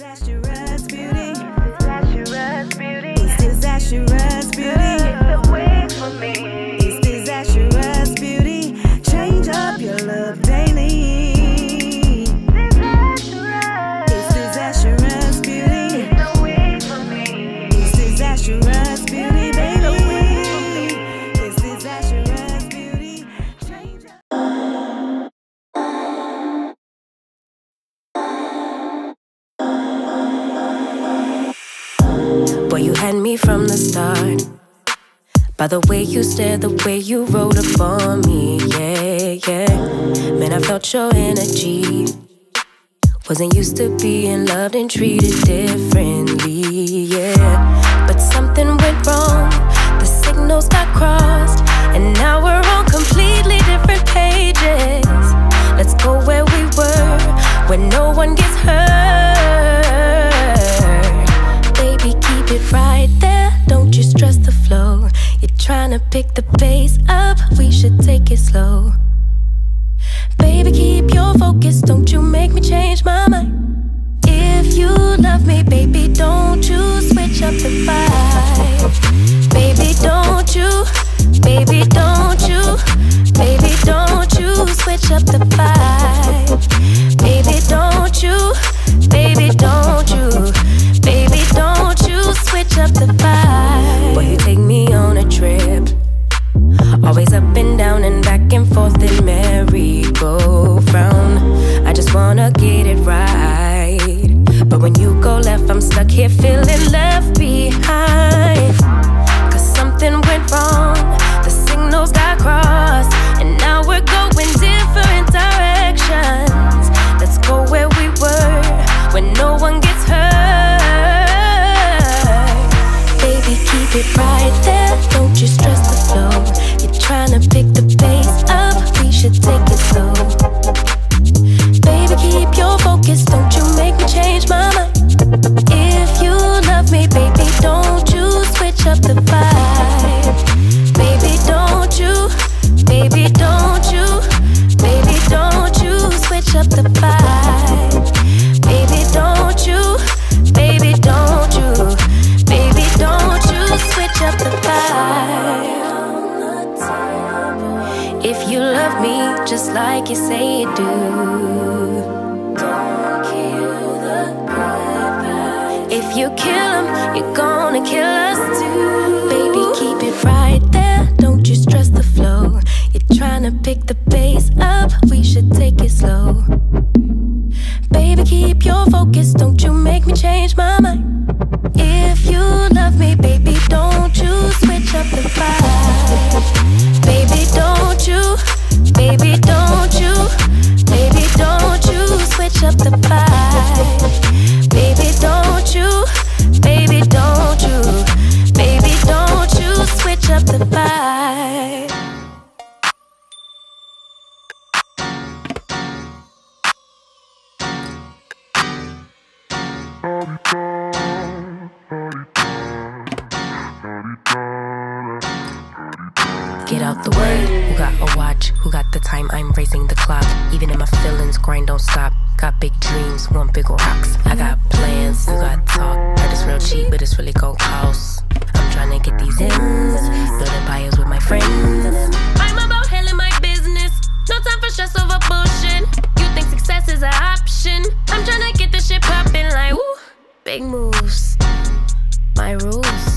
Disastrous beauty. Disastrous beauty. It's disastrous beauty. The wig for me. It's disastrous beauty. Change up your look daily. Disastrous. It's disastrous beauty. The wig for me. It's disastrous beauty, baby. It's disastrous beauty. Change up. Boy, you had me from the start. By the way you stared, the way you wrote up on me, yeah, yeah. Man, I felt your energy. Wasn't used to being loved and treated differently, yeah. But something went wrong, the signals got crossed, and now we're on completely different pages. Let's go where we were, where no one gets hurt. Baby, keep it right there, don't you stress the flow. You're trying to pick the pace up, we should take it slow. Baby, keep your focus, don't you make me change my mind. If you love me, baby, don't you switch up the vibe. Baby, don't you, baby, don't you, baby, don't you switch up the vibe. Baby, don't you, baby, don't you, baby, don't you switch up the vibe. Boy, you take me on a trip, always up and down and back and forth in merry-go-round. I just wanna get it right, but when you go left, I'm stuck here feeling left behind. Cause something went wrong, the signals got crossed, and now we're going different directions. Let's go where we were, when no one gets hurt. Baby, keep it right there, don't you stress the flow. You're trying to pick the pace up, we should take it slow. Baby, keep your focus, don't you make me change my mind. If you love me, baby, don't you switch up the vibe. Baby, don't you, baby, don't you, baby, don't you switch up the vibe. Baby, don't you, baby, don't you, baby, don't you switch up the vibe. If you love me just like you say you do, don't kill the good vibes. If you kill them, you're gonna kill us too. Baby, keep it right there, don't you stress the flow. You're trying to pick the pace up, we should take it slow. Baby, keep your focus, don't you make me change my mind. If you love me, baby, don't you switch up the vibe. Baby, don't you, baby, don't you, baby, don't you switch up the vibe. Baby, don't you, baby, don't you, baby, don't you switch up the vibe. Get out the way, who got a watch, who got the time, I'm racing the clock. Even in my feelings, grind don't stop. Got big dreams, want big rocks. I got plans, you got talk. Heard it's real cheap, but it's really gon' cost. I'm trying to get these ends, building empires with my friends. I'm about handling my business, no time for stress over bullshit. You think success is an option, I'm trying to get this shit poppin' like woo. Big moves, my rules.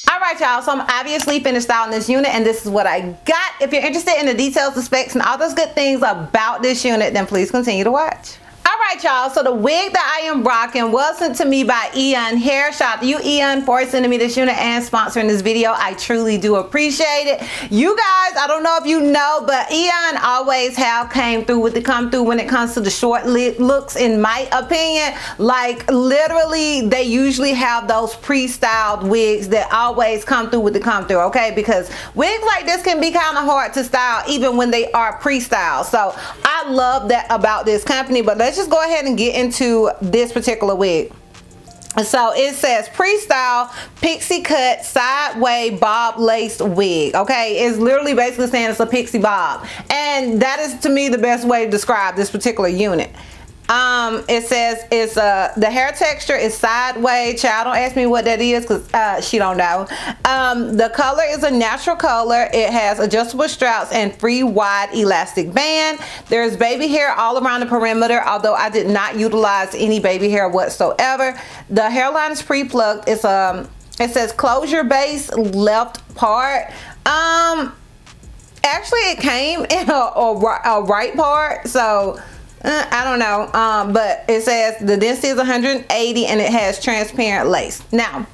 Alright y'all, so I'm obviously finished styling this unit and this is what I got. If you're interested in the details, the specs, and all those good things about this unit, then please continue to watch. Alright y'all, so the wig that I am rocking was sent to me by Eayonhair. Shout out to you, Eayon, for sending me this unit and sponsoring this video. I truly do appreciate it. You guys, I don't know if you know, but Eayon always have came through with the come through when it comes to the short looks, in my opinion. Like literally, they usually have those pre-styled wigs that always come through with the come through, okay? Because wigs like this can be kind of hard to style even when they are pre-styled. So I love that about this company, but let's just go ahead and get into this particular wig. So it says pre-style pixie cut sideway bob laced wig. Okay, it's literally basically saying it's a pixie bob, and that is to me the best way to describe this particular unit. It says it's the hair texture is sideways. Child, don't ask me what that is because she don't know. The color is a natural color. It has adjustable straps and free wide elastic band. There's baby hair all around the perimeter, although I did not utilize any baby hair whatsoever. The hairline is pre-plucked. It's it says close your base left part. Actually it came in a right part, so I don't know, but it says the density is 180 and it has transparent lace. Now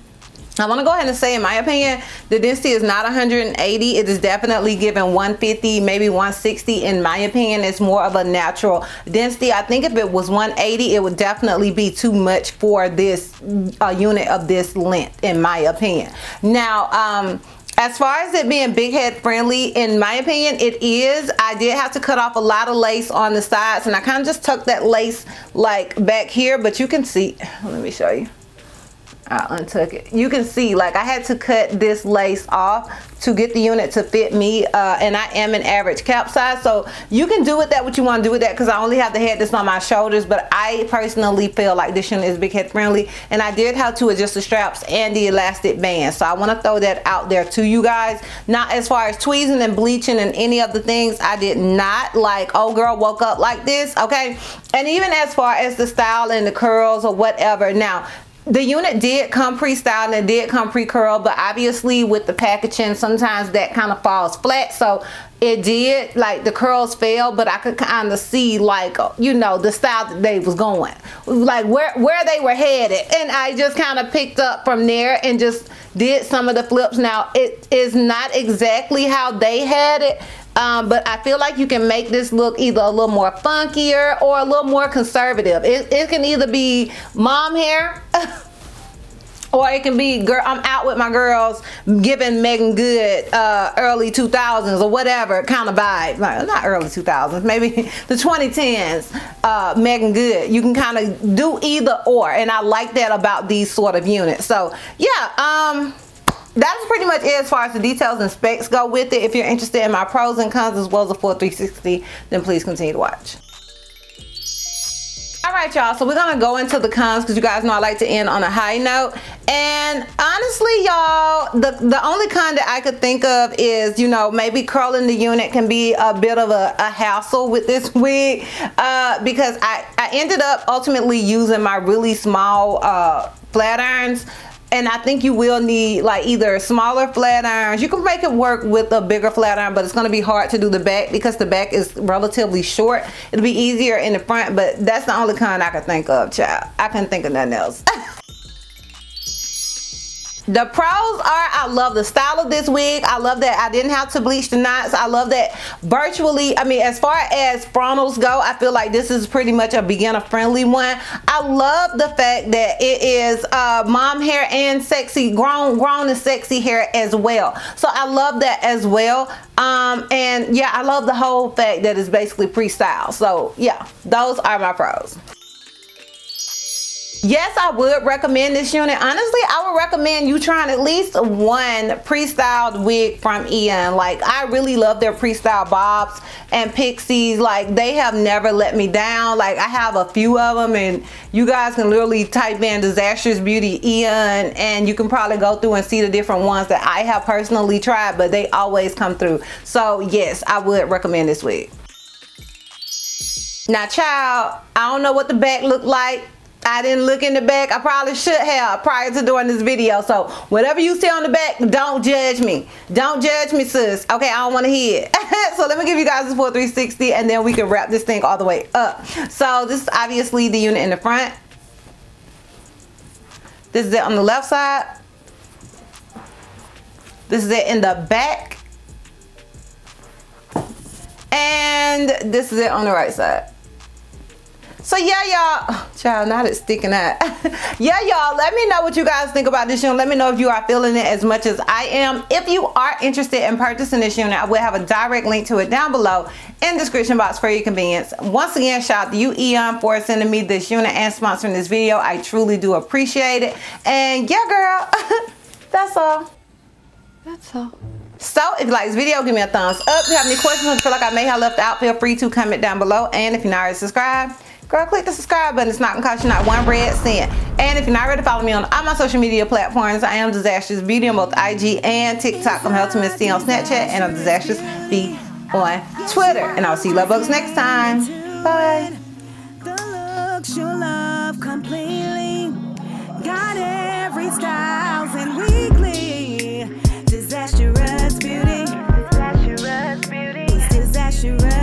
I want to go ahead and say, in my opinion, the density is not 180. It is definitely given 150, maybe 160. In my opinion, it's more of a natural density. I think if it was 180, it would definitely be too much for this unit of this length, in my opinion. Now, as far as it being big head friendly, in my opinion, it is. I did have to cut off a lot of lace on the sides, and I kind of just tucked that lace like back here, but you can see, let me show you. I'll untuck it. You can see, like, I had to cut this lace off to get the unit to fit me, and I am an average cap size, so you can do with that what you want to do with that, because I only have the head that's on my shoulders. But I personally feel like this unit is big head friendly, and I did have to adjust the straps and the elastic band, so I want to throw that out there to you guys. Now, as far as tweezing and bleaching and any of the things, I did not, like, oh girl woke up like this, okay? And even as far as the style and the curls or whatever, now the unit did come pre-styled and it did come pre-curled, but obviously with the packaging sometimes that kind of falls flat, so it did, like, the curls fell, but I could kind of see, like, you know, the style that they was going, like where they were headed, and I just kind of picked up from there and just did some of the flips. Now it is not exactly how they had it, but I feel like you can make this look either a little more funkier or a little more conservative. It can either be mom hair or it can be, girl, I'm out with my girls, giving Megan Good early 2000s or whatever kind of vibe. Like, not early 2000s, maybe the 2010s Megan Good. You can kind of do either or, and I like that about these sort of units. So yeah, that's pretty much it as far as the details and specs go with it. If you're interested in my pros and cons as well as the full 360, then please continue to watch. Alright y'all, so we're gonna go into the cons because you guys know I like to end on a high note. And honestly y'all, the only con that I could think of is, you know, maybe curling the unit can be a bit of a hassle with this wig, because I ended up ultimately using my really small flat irons. And I think you will need, like, either smaller flat irons. You can make it work with a bigger flat iron, but it's going to be hard to do the back because the back is relatively short. It'll be easier in the front, but that's the only kind I can think of, child. I couldn't think of nothing else. The pros are, I love the style of this wig. I love that I didn't have to bleach the knots. I love that virtually, I mean, as far as frontals go, I feel like this is pretty much a beginner friendly one. I love the fact that it is mom hair and sexy, grown and sexy hair as well. So I love that as well. And yeah, I love the whole fact that it's basically pre-styled. So yeah, those are my pros. Yes, I would recommend this unit. Honestly, I would recommend you trying at least one pre-styled wig from Eayon. Like, I really love their pre-styled bobs and pixies. Like, they have never let me down. Like, I have a few of them, and you guys can literally type in DizastrousBeauty Eayon, and you can probably go through and see the different ones that I have personally tried, but they always come through. So yes, I would recommend this wig. Now child, I don't know what the back looked like. I didn't look in the back. I probably should have prior to doing this video. So whatever you see on the back, don't judge me. Don't judge me, sis. Okay, I don't want to hear it. So let me give you guys this full 360 and then we can wrap this thing all the way up. So this is obviously the unit in the front. This is it on the left side. This is it in the back. And this is it on the right side. So yeah, y'all, child, not it's sticking out. Yeah, y'all, let me know what you guys think about this unit. Let me know if you are feeling it as much as I am. If you are interested in purchasing this unit, I will have a direct link to it down below in the description box for your convenience. Once again, shout out to you, Eayon, for sending me this unit and sponsoring this video. I truly do appreciate it. And yeah, girl, that's all. That's all. So if you like this video, give me a thumbs up. If you have any questions or feel like I may have left out, feel free to comment down below. And if you're not already subscribed, girl, click the subscribe button. It's not gonna cost you not one red cent. And if you're not ready to follow me on all my social media platforms, I am Disastrous Beauty on both IG and TikTok. I'm Helton Miss T on Snapchat, and I'm Disastrous B on Twitter. And I'll see you love bugs next time. Bye. The looks you love completely. Got every styles and weekly. Disastrous Beauty. Disastrous Beauty. Disastrous.